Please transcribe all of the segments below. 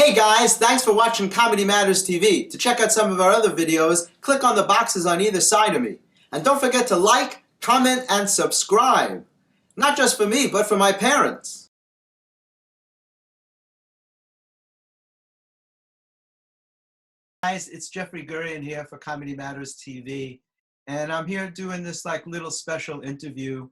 Hey guys, thanks for watching Comedy Matters TV. To check out some of our other videos, click on the boxes on either side of me. And don't forget to like, comment, and subscribe. Not just for me, but for my parents. Guys, it's Jeffrey Gurian here for Comedy Matters TV. And I'm here doing this little special interview.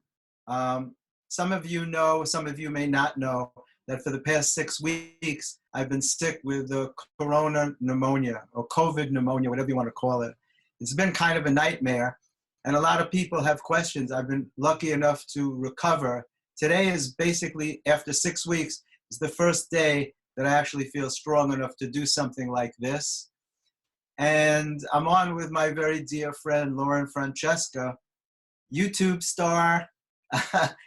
Some of you know, some of you may not know, that for the past 6 weeks, I've been sick with the corona pneumonia, or COVID pneumonia, whatever you want to call it. It's been kind of a nightmare, and a lot of people have questions. I've been lucky enough to recover. Today is basically, after 6 weeks, is the first day that I actually feel strong enough to do something like this. And I'm on with my very dear friend, Lauren Francesca, YouTube star,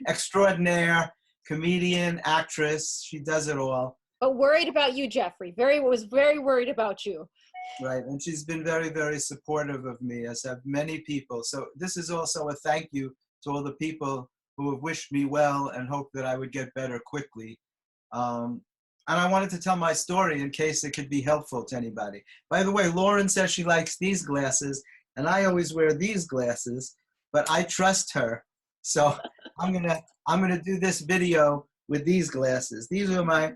extraordinaire, comedian, actress. She does it all. But worried about you, Jeffrey. Was very worried about you. Right, and she's been very, very supportive of me, as have many people. So this is also a thank you to all the people who have wished me well and hoped that I would get better quickly. And I wanted to tell my story in case it could be helpful to anybody. By the way, Lauren says she likes these glasses, and I always wear these glasses, but I trust her. So I'm gonna do this video with these glasses. These are my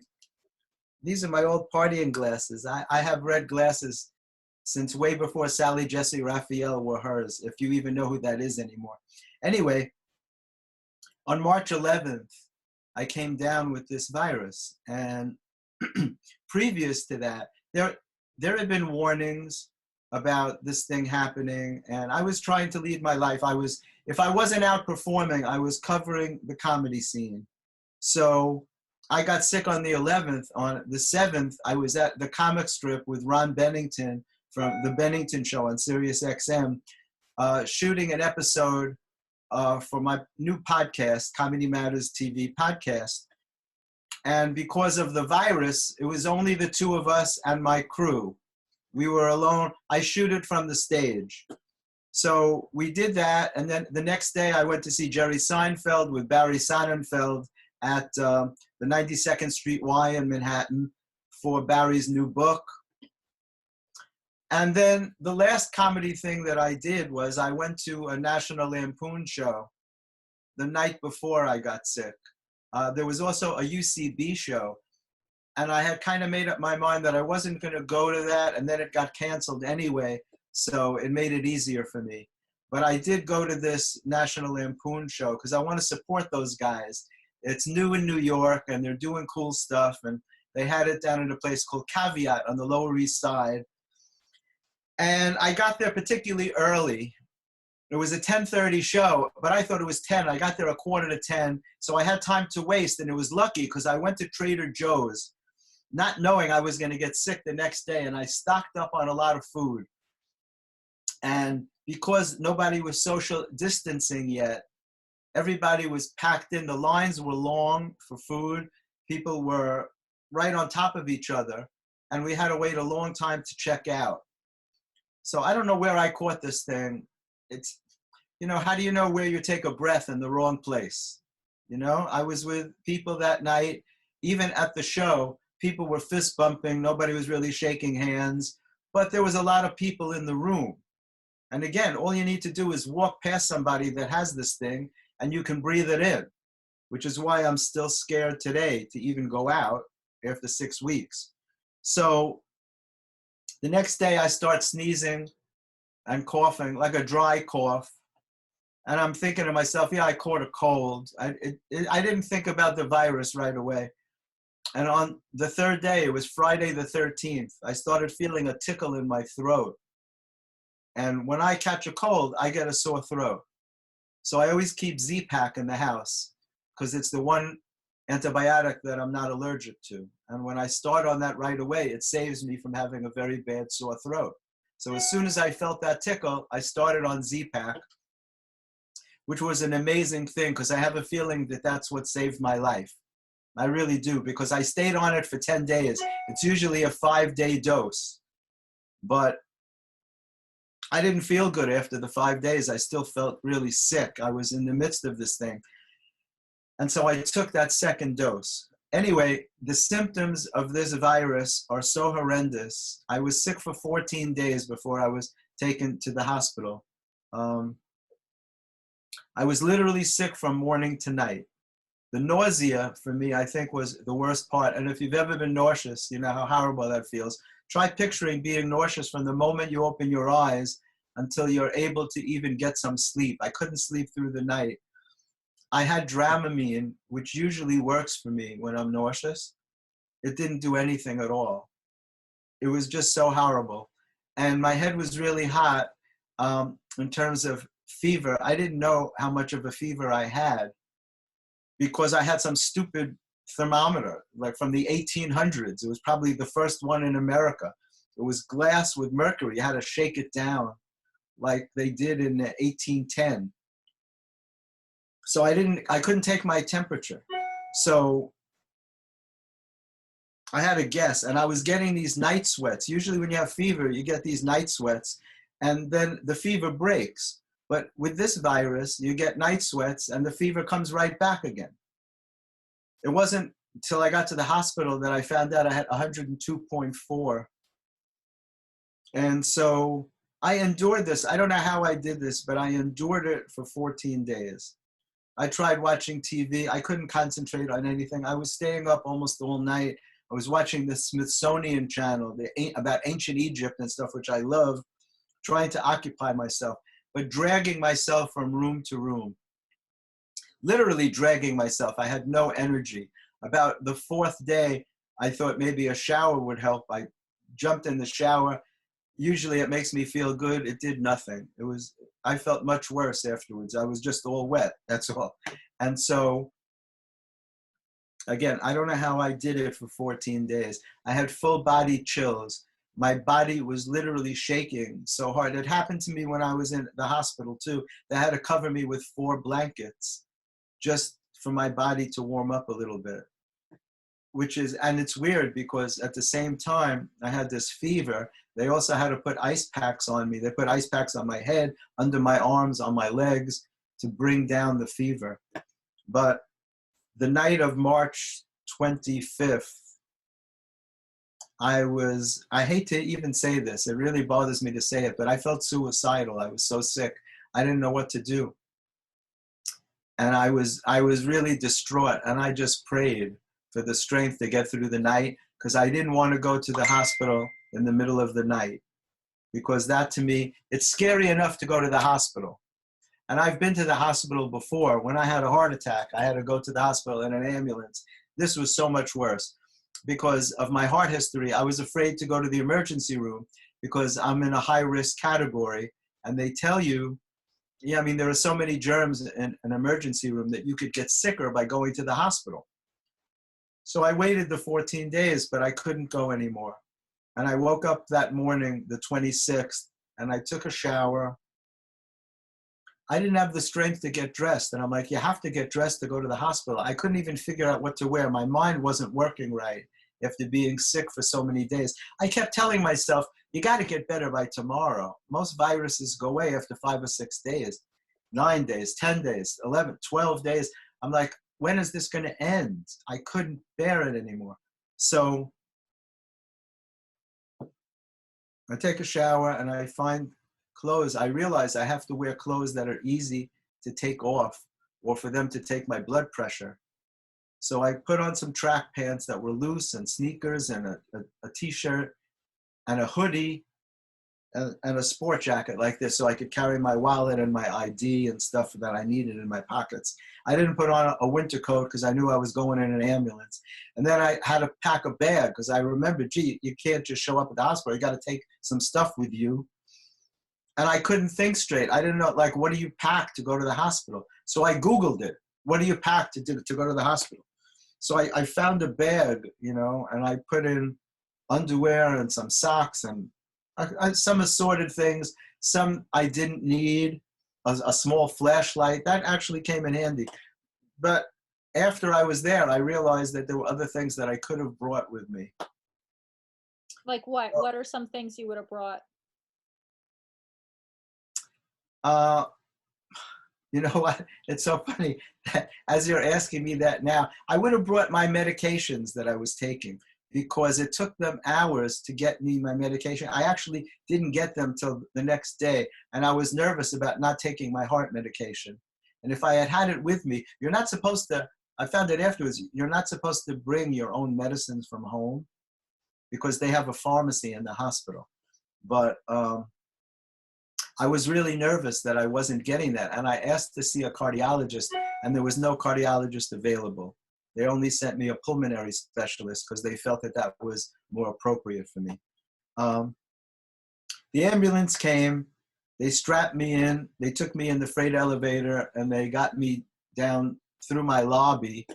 old partying glasses. I have red glasses since way before Sally Jesse Raphael wore hers, if you even know who that is anymore. Anyway, on March 11th, I came down with this virus, and previous to that, there had been warnings about this thing happening, and I was trying to lead my life. If I wasn't out performing, I was covering the comedy scene. So I got sick on the 11th. On the 7th, I was at the comic strip with Ron Bennington from The Bennington Show on Sirius XM, shooting an episode for my new podcast, Comedy Matters TV podcast. And because of the virus, it was only the two of us and my crew. We were alone. I shoot it from the stage. So we did that, and then the next day I went to see Jerry Seinfeld with Barry Sonnenfeld at the 92nd Street Y in Manhattan for Barry's new book. And then the last comedy thing that I did was I went to a National Lampoon show the night before I got sick. There was also a UCB show, and I had kind of made up my mind that I wasn't going to go to that, and then it got canceled anyway, so it made it easier for me. But I did go to this National Lampoon show because I want to support those guys. It's new in New York, and they're doing cool stuff, and they had it down in a place called Caveat on the Lower East Side. And I got there particularly early. It was a 10:30 show, but I thought it was 10. I got there 9:45, so I had time to waste, and it was lucky because I went to Trader Joe's, not knowing I was going to get sick the next day, and I stocked up on a lot of food. And because nobody was social distancing yet, everybody was packed in. The lines were long for food. People were right on top of each other, and we had to wait a long time to check out. So I don't know where I caught this thing. It's, how do you know where you take a breath in the wrong place? I was with people that night, even at the show, people were fist bumping. Nobody was really shaking hands, but there was a lot of people in the room. And again, all you need to do is walk past somebody that has this thing and you can breathe it in, which is why I'm still scared today to even go out after 6 weeks. So the next day I start sneezing and coughing, like a dry cough. And I'm thinking to myself, yeah, I caught a cold. I didn't think about the virus right away. And on the third day, it was Friday the 13th, I started feeling a tickle in my throat. And when I catch a cold, I get a sore throat. So I always keep Z-Pak in the house because it's the one antibiotic that I'm not allergic to. And when I start on that right away, it saves me from having a very bad sore throat. So as soon as I felt that tickle, I started on Z-Pak, which was an amazing thing because I have a feeling that that's what saved my life. I really do, because I stayed on it for 10 days. It's usually a 5-day dose. But I didn't feel good after the 5 days. I still felt really sick. I was in the midst of this thing. And so I took that second dose. Anyway, the symptoms of this virus are so horrendous. I was sick for 14 days before I was taken to the hospital. I was literally sick from morning to night. The nausea for me, I think, was the worst part. And if you've ever been nauseous, you know how horrible that feels. Try picturing being nauseous from the moment you open your eyes until you're able to even get some sleep. I couldn't sleep through the night. I had Dramamine, which usually works for me when I'm nauseous. It didn't do anything at all. It was just so horrible. And my head was really hot in terms of fever. I didn't know how much of a fever I had because I had some stupid thermometer, like from the 1800s. It was probably the first one in America. It was glass with mercury. You had to shake it down like they did in 1810. So I couldn't take my temperature. So I had a guess, and I was getting these night sweats. Usually when you have fever, you get these night sweats, and then the fever breaks. But with this virus, you get night sweats, and the fever comes right back again. It wasn't until I got to the hospital that I found out I had 102.4. And so I endured this. I don't know how I did this, but I endured it for 14 days. I tried watching TV. I couldn't concentrate on anything. I was staying up almost all night. I was watching the Smithsonian channel about ancient Egypt and stuff, which I love, trying to occupy myself, but dragging myself from room to room. Literally dragging myself. I had no energy. About the fourth day, I thought maybe a shower would help. I jumped in the shower. Usually it makes me feel good. It did nothing. I felt much worse afterwards. I was just all wet, that's all. And so, again, I don't know how I did it for 14 days. I had full body chills. My body was literally shaking so hard. It happened to me when I was in the hospital too. They had to cover me with 4 blankets just for my body to warm up a little bit. And it's weird because at the same time I had this fever, they also had to put ice packs on me. They put ice packs on my head, under my arms, on my legs to bring down the fever. But the night of March 25th, I hate to even say this, it really bothers me to say it, but I felt suicidal. I was so sick. I didn't know what to do. And I was really distraught, and I just prayed for the strength to get through the night because I didn't want to go to the hospital in the middle of the night because that to me, it's scary enough to go to the hospital. And I've been to the hospital before. When I had a heart attack, I had to go to the hospital in an ambulance. This was so much worse because of my heart history. I was afraid to go to the emergency room because I'm in a high risk category, and they tell you, yeah, I mean, there are so many germs in an emergency room that you could get sicker by going to the hospital. So I waited the 14 days, but I couldn't go anymore. And I woke up that morning, the 26th, and I took a shower. I didn't have the strength to get dressed. And I'm like, you have to get dressed to go to the hospital. I couldn't even figure out what to wear. My mind wasn't working right after being sick for so many days. I kept telling myself, you got to get better by tomorrow. Most viruses go away after 5 or 6 days, 9 days, 10 days, 11, 12 days. I'm like, when is this going to end? I couldn't bear it anymore. So I take a shower and I find clothes. I realize I have to wear clothes that are easy to take off or for them to take my blood pressure. So I put on some track pants that were loose and sneakers and a t-shirt and a hoodie and a sport jacket like this so I could carry my wallet and my ID and stuff that I needed in my pockets. I didn't put on a winter coat because I knew I was going in an ambulance. And then I had to pack a bag because I remembered, gee, you can't just show up at the hospital. You got to take some stuff with you. And I couldn't think straight. I didn't know, like, what do you pack to go to the hospital? So I Googled it. What do you pack to go to the hospital? So I found a bag, you know, and I put in underwear and some socks and some assorted things. Some I didn't need, a small flashlight. That actually came in handy. But after I was there, I realized that there were other things that I could have brought with me. Like what? What are some things you would have brought? You know what? It's so funny that as you're asking me that now, I would have brought my medications that I was taking because it took them hours to get me my medication. I actually didn't get them till the next day, and I was nervous about not taking my heart medication. And if I had had it with me, you're not supposed to, I found it afterwards, you're not supposed to bring your own medicines from home because they have a pharmacy in the hospital. But I was really nervous that I wasn't getting that. And I asked to see a cardiologist, and there was no cardiologist available. They only sent me a pulmonary specialist because they felt that that was more appropriate for me. The ambulance came, they strapped me in, they took me in the freight elevator, and they got me down through my lobby,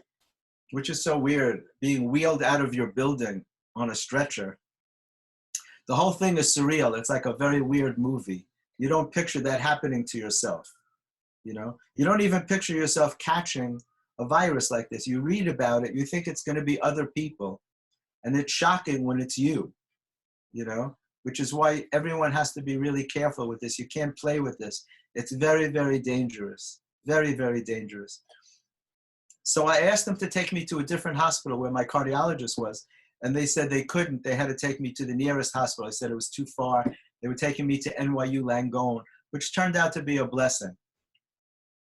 which is so weird, being wheeled out of your building on a stretcher. The whole thing is surreal. It's like a very weird movie. You don't picture that happening to yourself, you know? You don't even picture yourself catching a virus like this. You read about it, you think it's going to be other people, and it's shocking when it's you, you know? Which is why everyone has to be really careful with this. You can't play with this. It's very, very dangerous. Very, very dangerous. So I asked them to take me to a different hospital where my cardiologist was, and they said they couldn't. They had to take me to the nearest hospital. I said it was too far. They were taking me to NYU Langone, which turned out to be a blessing.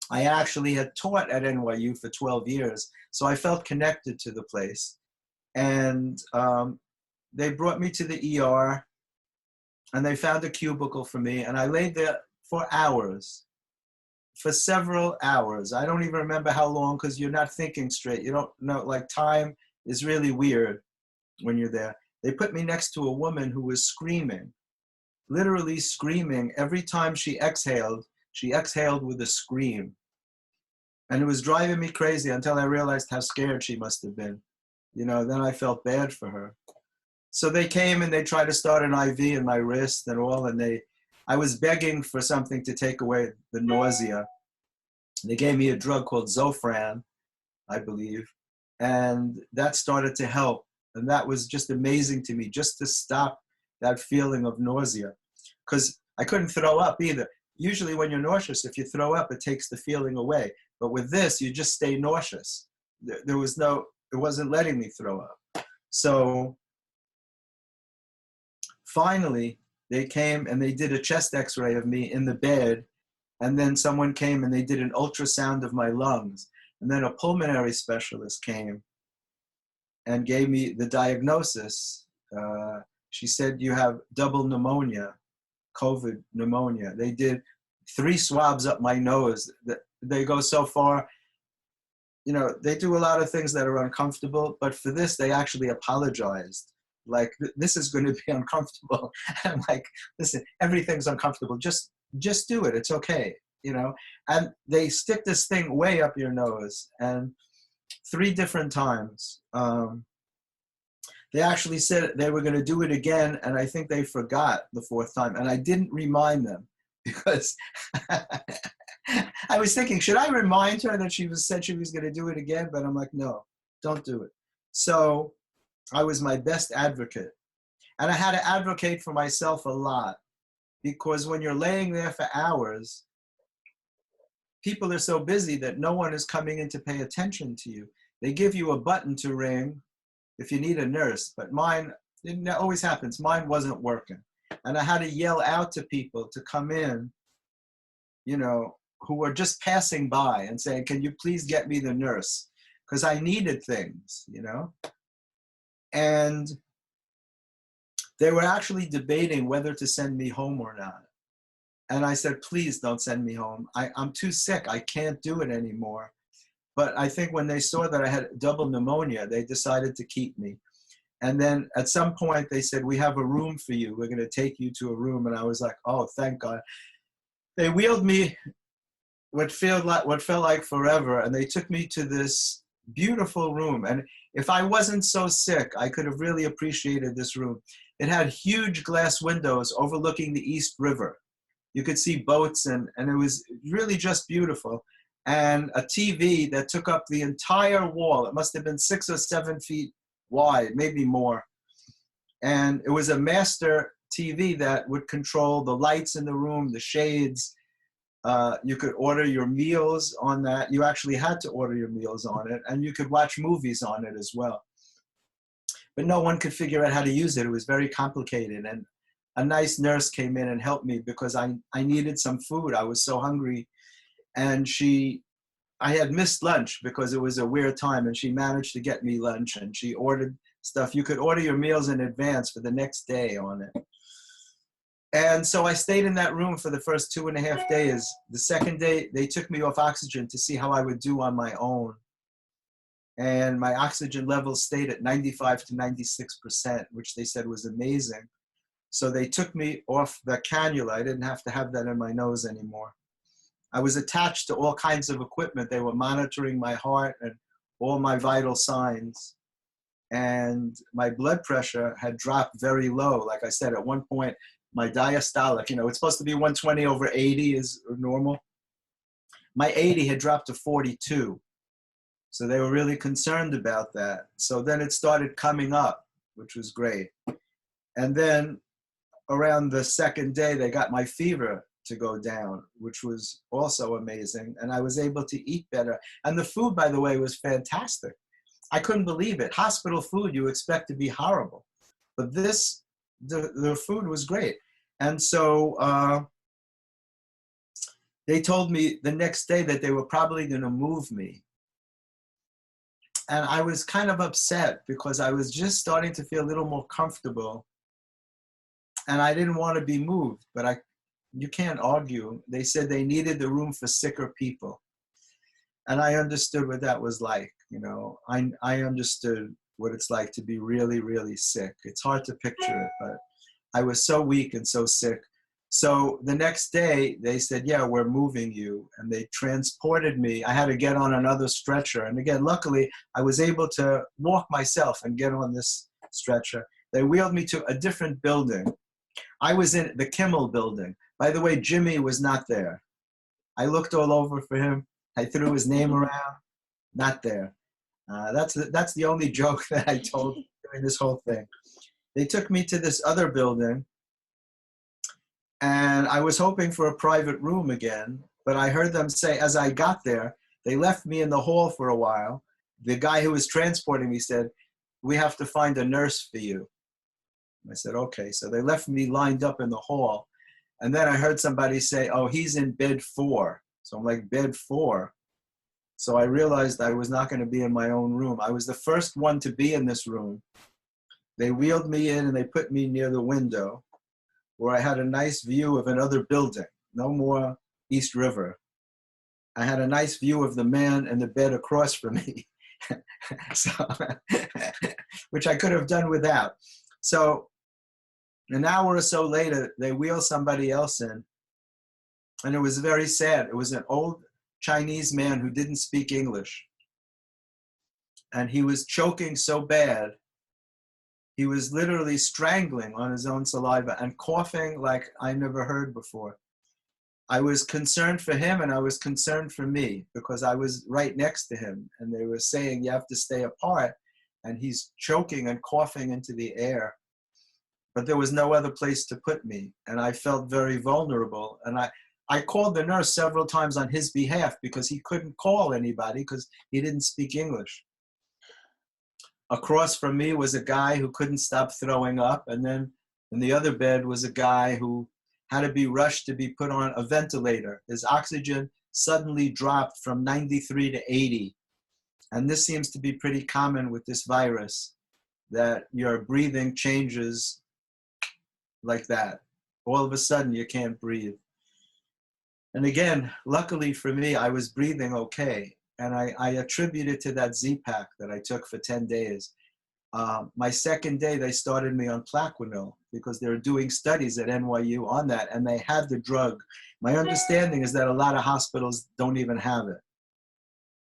I actually had taught at NYU for 12 years, so I felt connected to the place. And they brought me to the ER, and they found a cubicle for me, and I laid there for hours, for several hours. I don't even remember how long because you're not thinking straight. You don't know, like time is really weird when you're there. They put me next to a woman who was screaming, literally screaming. Every time she exhaled with a scream. And it was driving me crazy until I realized how scared she must have been. You know, then I felt bad for her. So they came and they tried to start an IV in my wrist and all, and I was begging for something to take away the nausea. They gave me a drug called Zofran, I believe, and that started to help. And that was just amazing to me, just to stop that feeling of nausea, because I couldn't throw up either. Usually when you're nauseous, if you throw up, it takes the feeling away. But with this, you just stay nauseous. There was no, it wasn't letting me throw up. So finally, they came and they did a chest x-ray of me in the bed. And then someone came and they did an ultrasound of my lungs. And then a pulmonary specialist came and gave me the diagnosis. She said, you have double pneumonia, COVID pneumonia. They did 3 swabs up my nose. They go so far, you know, they do a lot of things that are uncomfortable, but for this, they actually apologized. Like, this is going to be uncomfortable. I'm like, listen, everything's uncomfortable. Just do it. It's okay, you know? And they stick this thing way up your nose. And 3 different times. They actually said they were going to do it again, and I think they forgot the 4th time. And I didn't remind them because I was thinking, should I remind her that said she was going to do it again? But I'm like, no, don't do it. So I was my best advocate. And I had to advocate for myself a lot, because when you're laying there for hours, people are so busy that no one is coming in to pay attention to you. They give you a button to ring if you need a nurse, but mine, it always happens, mine wasn't working. And I had to yell out to people to come in, you know, who were just passing by and saying, can you please get me the nurse? Because I needed things, you know? And they were actually debating whether to send me home or not. And I said, please don't send me home. I'm too sick. I can't do it anymore. But I think when they saw that I had double pneumonia, they decided to keep me. And then at some point they said, we have a room for you. We're going to take you to a room. And I was like, oh, thank God. They wheeled me what felt like forever. And they took me to this beautiful room. And if I wasn't so sick, I could have really appreciated this room. It had huge glass windows overlooking the East River. You could see boats, and it was really just beautiful. And a TV that took up the entire wall. It must have been 6 or 7 feet wide, maybe more. And it was a master TV that would control the lights in the room, the shades. You could order your meals on that. You actually had to order your meals on it, and you could watch movies on it as well. But no one could figure out how to use it. It was very complicated. And a nice nurse came in and helped me because I needed some food. I was so hungry. And I had missed lunch because it was a weird time, and she managed to get me lunch, and she ordered stuff. You could order your meals in advance for the next day on it. And so I stayed in that room for the first 2.5 days. The second day, they took me off oxygen to see how I would do on my own. And my oxygen levels stayed at 95 to 96%, which they said was amazing. So they took me off the cannula. I didn't have to have that in my nose anymore. I was attached to all kinds of equipment. They were monitoring my heart and all my vital signs. And my blood pressure had dropped very low. Like I said, at one point, my diastolic, it's supposed to be 120/80 is normal. My 80 had dropped to 42. So they were really concerned about that. So then it started coming up, which was great. And then around the second day, they got my fever to go down, which was also amazing. And I was able to eat better. And the food, by the way, was fantastic. I couldn't believe it. Hospital food, you expect to be horrible. But the food was great. And so they told me the next day that they were probably going to move me. And I was kind of upset because I was just starting to feel a little more comfortable. And I didn't want to be moved, but you can't argue. They said they needed the room for sicker people. And I understood what that was like. I understood what it's like to be really, really sick. It's hard to picture it, but I was so weak and so sick. So the next day they said, yeah, we're moving you. And they transported me. I had to get on another stretcher. And again, luckily I was able to walk myself and get on this stretcher. They wheeled me to a different building. I was in the Kimmel building. By the way, Jimmy was not there. I looked all over for him. I threw his name around, not there. That's the only joke that I told during this whole thing. They took me to this other building, and I was hoping for a private room again, but I heard them say, as I got there, they left me in the hall for a while. The guy who was transporting me said, we have to find a nurse for you. I said, okay. So they left me lined up in the hall. And then I heard somebody say, oh, he's in bed 4. So I'm like, bed 4? So I realized I was not going to be in my own room. I was the first one to be in this room. They wheeled me in and they put me near the window where I had a nice view of another building. No more East River. I had a nice view of the man in the bed across from me, so, which I could have done without. So an hour or so later, they wheeled somebody else in, and it was very sad. It was an old Chinese man who didn't speak English, and he was choking so bad, he was literally strangling on his own saliva and coughing like I never heard before. I was concerned for him, and I was concerned for me because I was right next to him, and they were saying you have to stay apart, and he's choking and coughing into the air. But there was no other place to put me, and I felt very vulnerable. And I called the nurse several times on his behalf because he couldn't call anybody because he didn't speak English. Across from me was a guy who couldn't stop throwing up, and then in the other bed was a guy who had to be rushed to be put on a ventilator. His oxygen suddenly dropped from 93 to 80. And this seems to be pretty common with this virus, that your breathing changes like that. All of a sudden, you can't breathe. And again, luckily for me, I was breathing okay. And I attribute it to that Z-Pack that I took for 10 days. My second day, they started me on Plaquenil because they were doing studies at NYU on that, and they had the drug. My understanding is that a lot of hospitals don't even have it.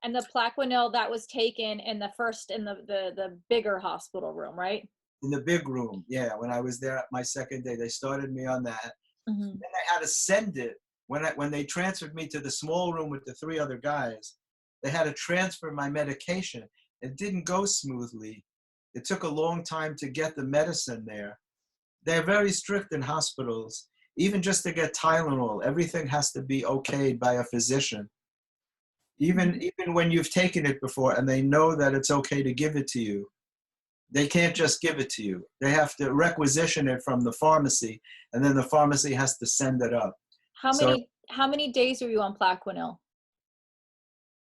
And the Plaquenil that was taken in the bigger hospital room, right? In the big room, yeah. When I was there my second day, they started me on that. Mm-hmm. Then I had to send it. When they transferred me to the small room with the 3 other guys, they had to transfer my medication. It didn't go smoothly. It took a long time to get the medicine there. They're very strict in hospitals. even just to get Tylenol, everything has to be okayed by a physician. Even when you've taken it before and they know that it's okay to give it to you, they can't just give it to you. They have to requisition it from the pharmacy, and then the pharmacy has to send it up. How many days were you on Plaquenil?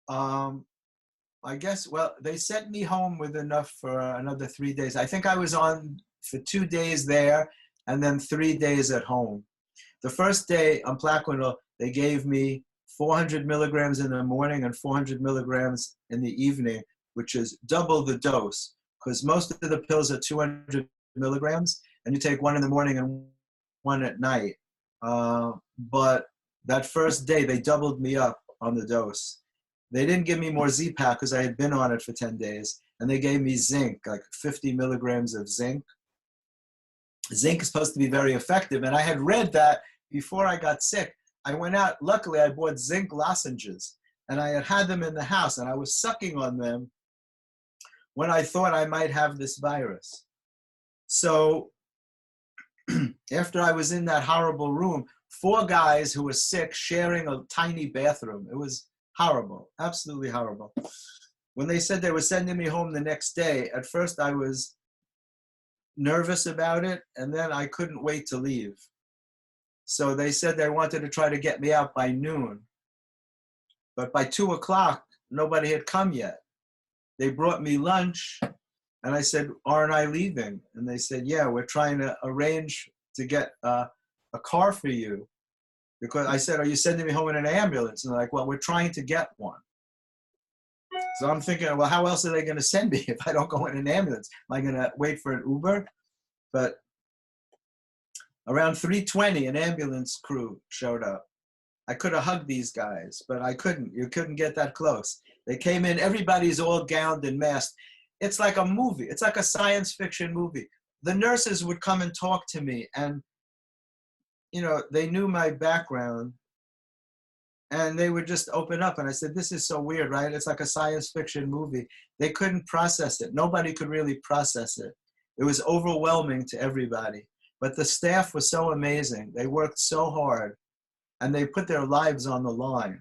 I guess, well, they sent me home with enough for another 3 days. I think I was on for 2 days there and then 3 days at home. The first day on Plaquenil, they gave me 400 milligrams in the morning and 400 milligrams in the evening, which is double the dose, because most of the pills are 200 milligrams, and you take one in the morning and one at night. But that first day, they doubled me up on the dose. They didn't give me more Z-Pak because I had been on it for 10 days, and they gave me zinc, like 50 milligrams of zinc. Zinc is supposed to be very effective, and I had read that before I got sick. I went out, luckily I bought zinc lozenges, and I had them in the house, and I was sucking on them when I thought I might have this virus. So after I was in that horrible room, 4 guys who were sick sharing a tiny bathroom. It was horrible, absolutely horrible. When they said they were sending me home the next day, at first I was nervous about it, and then I couldn't wait to leave. So they said they wanted to try to get me out by noon. But by 2 o'clock, nobody had come yet. They brought me lunch, and I said, aren't I leaving? And they said, yeah, we're trying to arrange to get a car for you. Because I said, are you sending me home in an ambulance? And they're like, well, we're trying to get one. So I'm thinking, well, how else are they going to send me if I don't go in an ambulance? Am I going to wait for an Uber? But around 3:20, an ambulance crew showed up. I could have hugged these guys, but I couldn't. You couldn't get that close. They came in, everybody's all gowned and masked. It's like a movie. It's like a science fiction movie. The nurses would come and talk to me, and you know, they knew my background, and they would just open up. And I said, this is so weird, right? It's like a science fiction movie. They couldn't process it. Nobody could really process it. It was overwhelming to everybody. But the staff was so amazing. They worked so hard, and they put their lives on the line.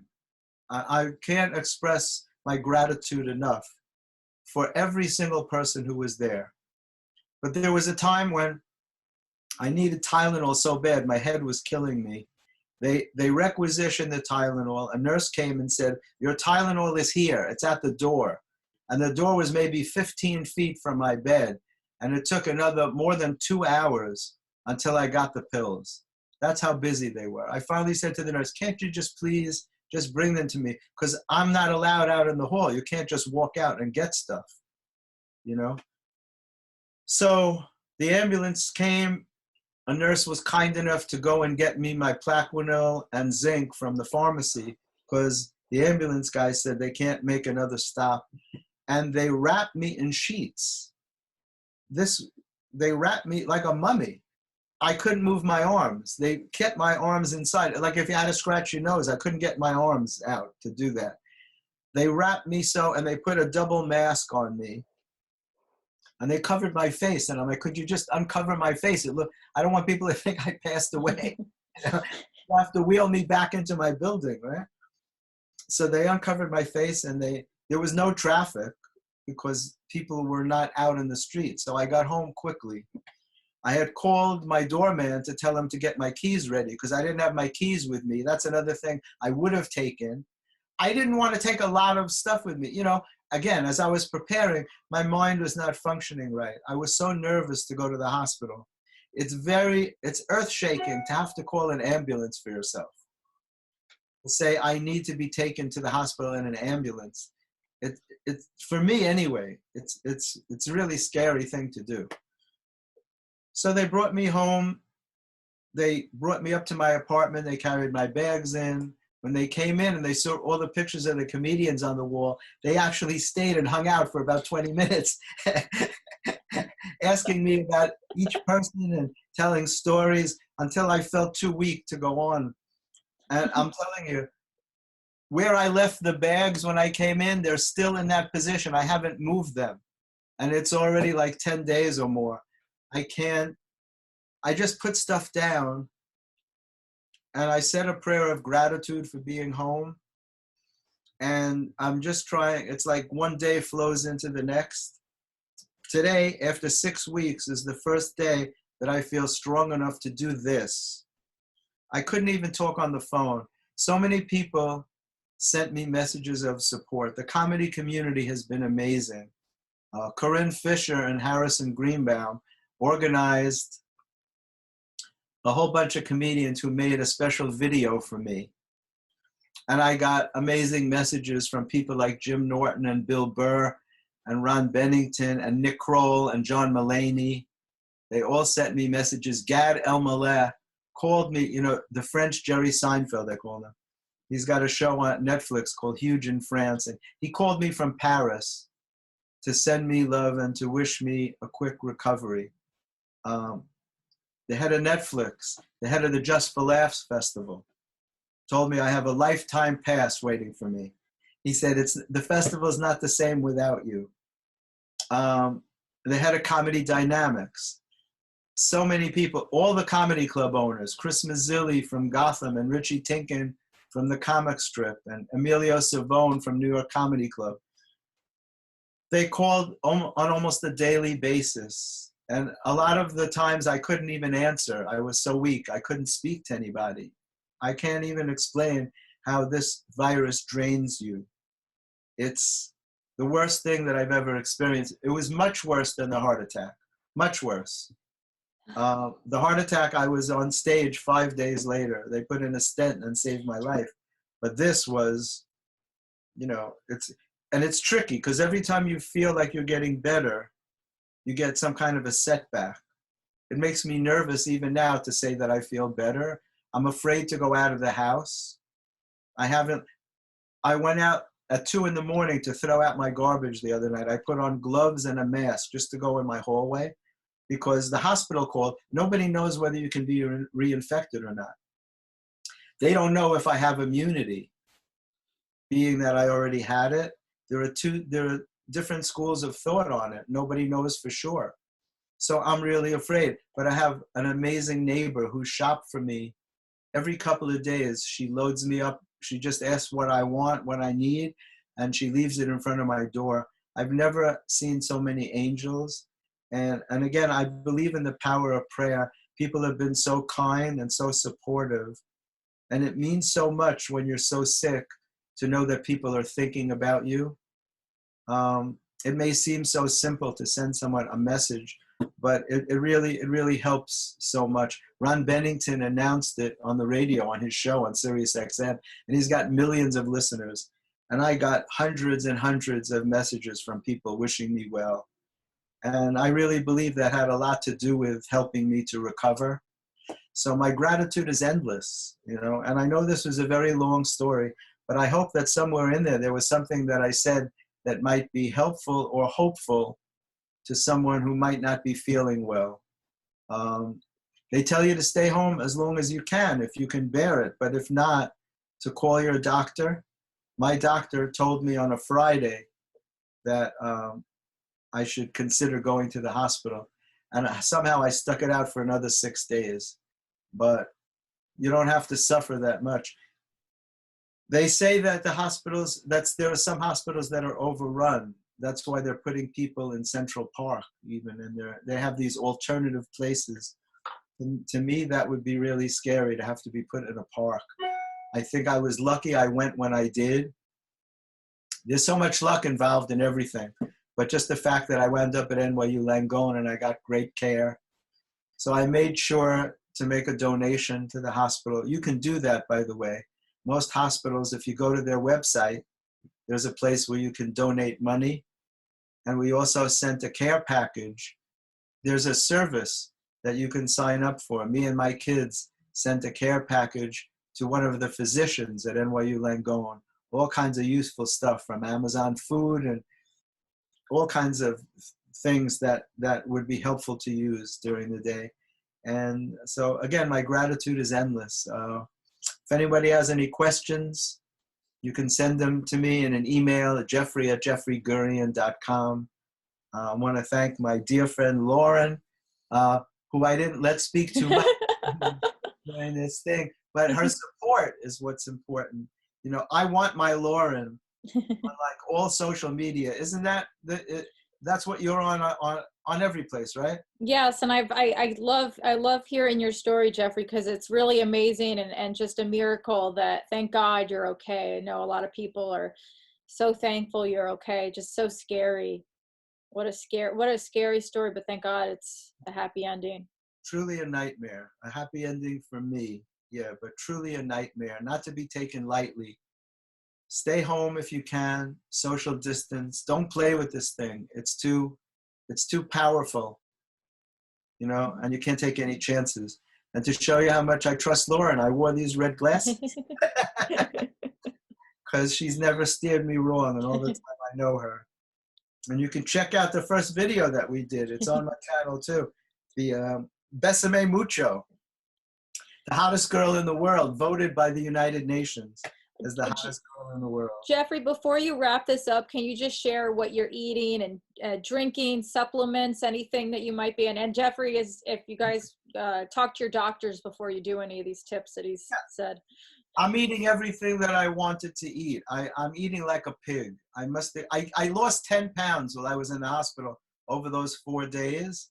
I can't express my gratitude enough for every single person who was there. But there was a time when I needed Tylenol so bad, my head was killing me. They requisitioned the Tylenol. A nurse came and said, your Tylenol is here. It's at the door. And the door was maybe 15 feet from my bed. And it took another more than 2 hours until I got the pills. That's how busy they were. I finally said to the nurse, can't you just please just bring them to me? Because I'm not allowed out in the hall. You can't just walk out and get stuff, you know? So the ambulance came. A nurse was kind enough to go and get me my Plaquenil and zinc from the pharmacy, because the ambulance guy said they can't make another stop. And they wrapped me in sheets. They wrapped me like a mummy. I couldn't move my arms. They kept my arms inside. Like if you had to scratch your nose, I couldn't get my arms out to do that. They wrapped me so, and they put a double mask on me. And they covered my face. And I'm like, could you just uncover my face? I don't want people to think I passed away. You know, you have to wheel me back into my building, right? So they uncovered my face, and there was no traffic because people were not out in the street. So I got home quickly. I had called my doorman to tell him to get my keys ready because I didn't have my keys with me. That's another thing I would have taken. I didn't want to take a lot of stuff with me. You know, again, as I was preparing, my mind was not functioning right. I was so nervous to go to the hospital. It's earth-shaking to have to call an ambulance for yourself. To say, I need to be taken to the hospital in an ambulance. It's for me anyway, it's a really scary thing to do. So they brought me home. They brought me up to my apartment. They carried my bags in. When they came in and they saw all the pictures of the comedians on the wall, they actually stayed and hung out for about 20 minutes, asking me about each person and telling stories until I felt too weak to go on. And I'm telling you, where I left the bags when I came in, they're still in that position. I haven't moved them. And it's already like 10 days or more. I just put stuff down and I said a prayer of gratitude for being home. And I'm just trying, it's like one day flows into the next. Today, after 6 weeks, is the first day that I feel strong enough to do this. I couldn't even talk on the phone. So many people sent me messages of support. The comedy community has been amazing. Corinne Fisher and Harrison Greenbaum organized a whole bunch of comedians who made a special video for me. And I got amazing messages from people like Jim Norton and Bill Burr and Ron Bennington and Nick Kroll and John Mulaney. They all sent me messages. Gad Elmaleh called me, you know, the French Jerry Seinfeld, they call him. He's got a show on Netflix called Huge in France. And he called me from Paris to send me love and to wish me a quick recovery. The head of Netflix, the head of the Just for Laughs Festival, told me I have a lifetime pass waiting for me. He said, the festival is not the same without you. The head of Comedy Dynamics, so many people, all the comedy club owners, Chris Mazzilli from Gotham and Richie Tinkin from the Comic Strip and Emilio Savone from New York Comedy Club. They called on almost a daily basis. And a lot of the times I couldn't even answer. I was so weak. I couldn't speak to anybody. I can't even explain how this virus drains you. It's the worst thing that I've ever experienced. It was much worse than the heart attack, much worse. The heart attack, I was on stage 5 days later. They put in a stent and saved my life. But this was, you know, it's tricky because every time you feel like you're getting better, you get some kind of a setback. It makes me nervous even now to say that I feel better. I'm afraid to go out of the house. I went out at 2 in the morning to throw out my garbage the other night. I put on gloves and a mask just to go in my hallway because the hospital called. Nobody knows whether you can be reinfected or not. They don't know if I have immunity, being that I already had it. There are different schools of thought on it. Nobody knows for sure. So I'm really afraid. But I have an amazing neighbor who shops for me every couple of days. She loads me up. She just asks what I want, what I need, and she leaves it in front of my door. I've never seen so many angels. And again, I believe in the power of prayer. People have been so kind and so supportive. And it means so much when you're so sick to know that people are thinking about you. It may seem so simple to send someone a message, but it really helps so much. Ron Bennington announced it on the radio on his show on Sirius XM, and he's got millions of listeners. And I got hundreds and hundreds of messages from people wishing me well. And I really believe that had a lot to do with helping me to recover. So my gratitude is endless, you know, and I know this was a very long story, but I hope that somewhere in there was something that I said that might be helpful or hopeful to someone who might not be feeling well. They tell you to stay home as long as you can, if you can bear it, but if not, to call your doctor. My doctor told me on a Friday that I should consider going to the hospital. And somehow I stuck it out for another 6 days. But you don't have to suffer that much. They say that the hospitals, there are some hospitals that are overrun. That's why they're putting people in Central Park even, and they have these alternative places. And to me, that would be really scary to have to be put in a park. I think I was lucky I went when I did. There's so much luck involved in everything, but just the fact that I wound up at NYU Langone and I got great care. So I made sure to make a donation to the hospital. You can do that, by the way. Most hospitals, if you go to their website, there's a place where you can donate money. And we also sent a care package. There's a service that you can sign up for. Me and my kids sent a care package to one of the physicians at NYU Langone. All kinds of useful stuff from Amazon food and all kinds of things that would be helpful to use during the day. And so again, my gratitude is endless. If anybody has any questions, you can send them to me in an email at jeffrey@jeffreygurian.com. I want to thank my dear friend Lauren, who I didn't let speak too much. doing this thing. But her support is what's important. You know, I want my Lauren on like all social media. Isn't that that's what you're on every place, right? Yes, and I love hearing your story, Jeffrey, because it's really amazing and just a miracle that thank God you're okay. I know a lot of people are so thankful you're okay. Just so scary. What a scary story, but thank God it's a happy ending. Truly a nightmare. A happy ending for me. Yeah, but truly a nightmare, not to be taken lightly. Stay home if you can, social distance. Don't play with this thing. It's too powerful, you know, and you can't take any chances. And to show you how much I trust Lauren, I wore these red glasses because she's never steered me wrong, and all the time I know her. And you can check out the first video that we did. It's on my channel too. The Besame Mucho, the hottest girl in the world, voted by the United Nations as the hottest girl in the world. Jeffrey, before you wrap this up, can you just share what you're eating and drinking, supplements, anything that you might be in? And Jeffrey, if you guys talk to your doctors before you do any of these tips that he's said. I'm eating everything that I wanted to eat. I'm eating like a pig. I lost 10 pounds while I was in the hospital over those 4 days.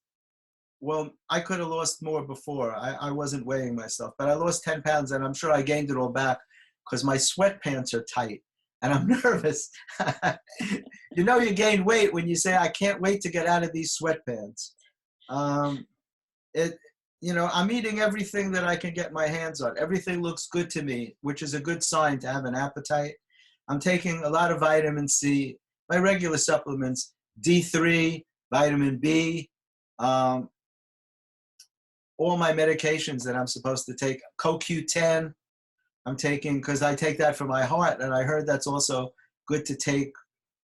Well, I could have lost more before. I wasn't weighing myself, but I lost 10 pounds, and I'm sure I gained it all back because my sweatpants are tight and I'm nervous. You know, you gain weight when you say, I can't wait to get out of these sweatpants. You know, I'm eating everything that I can get my hands on. Everything looks good to me, which is a good sign to have an appetite. I'm taking a lot of vitamin C, my regular supplements, D3, vitamin B, all my medications that I'm supposed to take, CoQ10, I'm taking because I take that for my heart, and I heard that's also good to take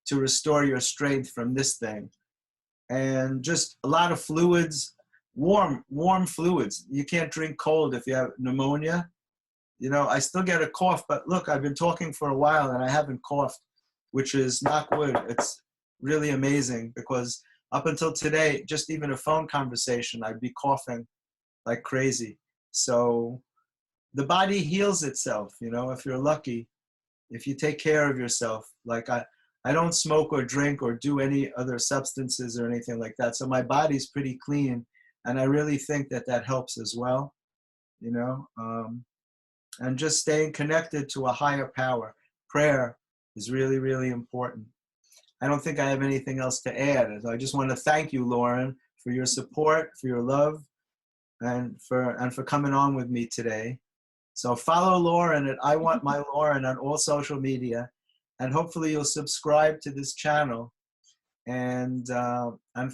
to restore your strength from this thing. And just a lot of fluids, warm fluids. You can't drink cold if you have pneumonia. You know, I still get a cough, but look, I've been talking for a while and I haven't coughed, which is knock wood. It's really amazing because up until today, just even a phone conversation, I'd be coughing like crazy. So the body heals itself, you know, if you're lucky, if you take care of yourself. Like I don't smoke or drink or do any other substances or anything like that. So my body's pretty clean. And I really think that that helps as well, you know, and just staying connected to a higher power. Prayer is really, really important. I don't think I have anything else to add. I just want to thank you, Lauren, for your support, for your love, and for coming on with me today. So follow Lauren at I Want My Lauren on all social media, and hopefully you'll subscribe to this channel and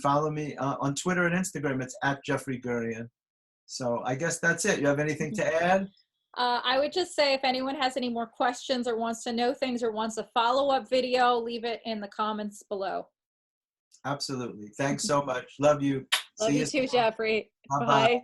follow me on Twitter and Instagram. It's at Jeffrey Gurian. So I guess that's it. You have anything to add? I would just say if anyone has any more questions or wants to know things or wants a follow-up video, leave it in the comments below. Absolutely. Thanks so much. Love you. Love you too, Jeffrey. Bye-bye. Bye.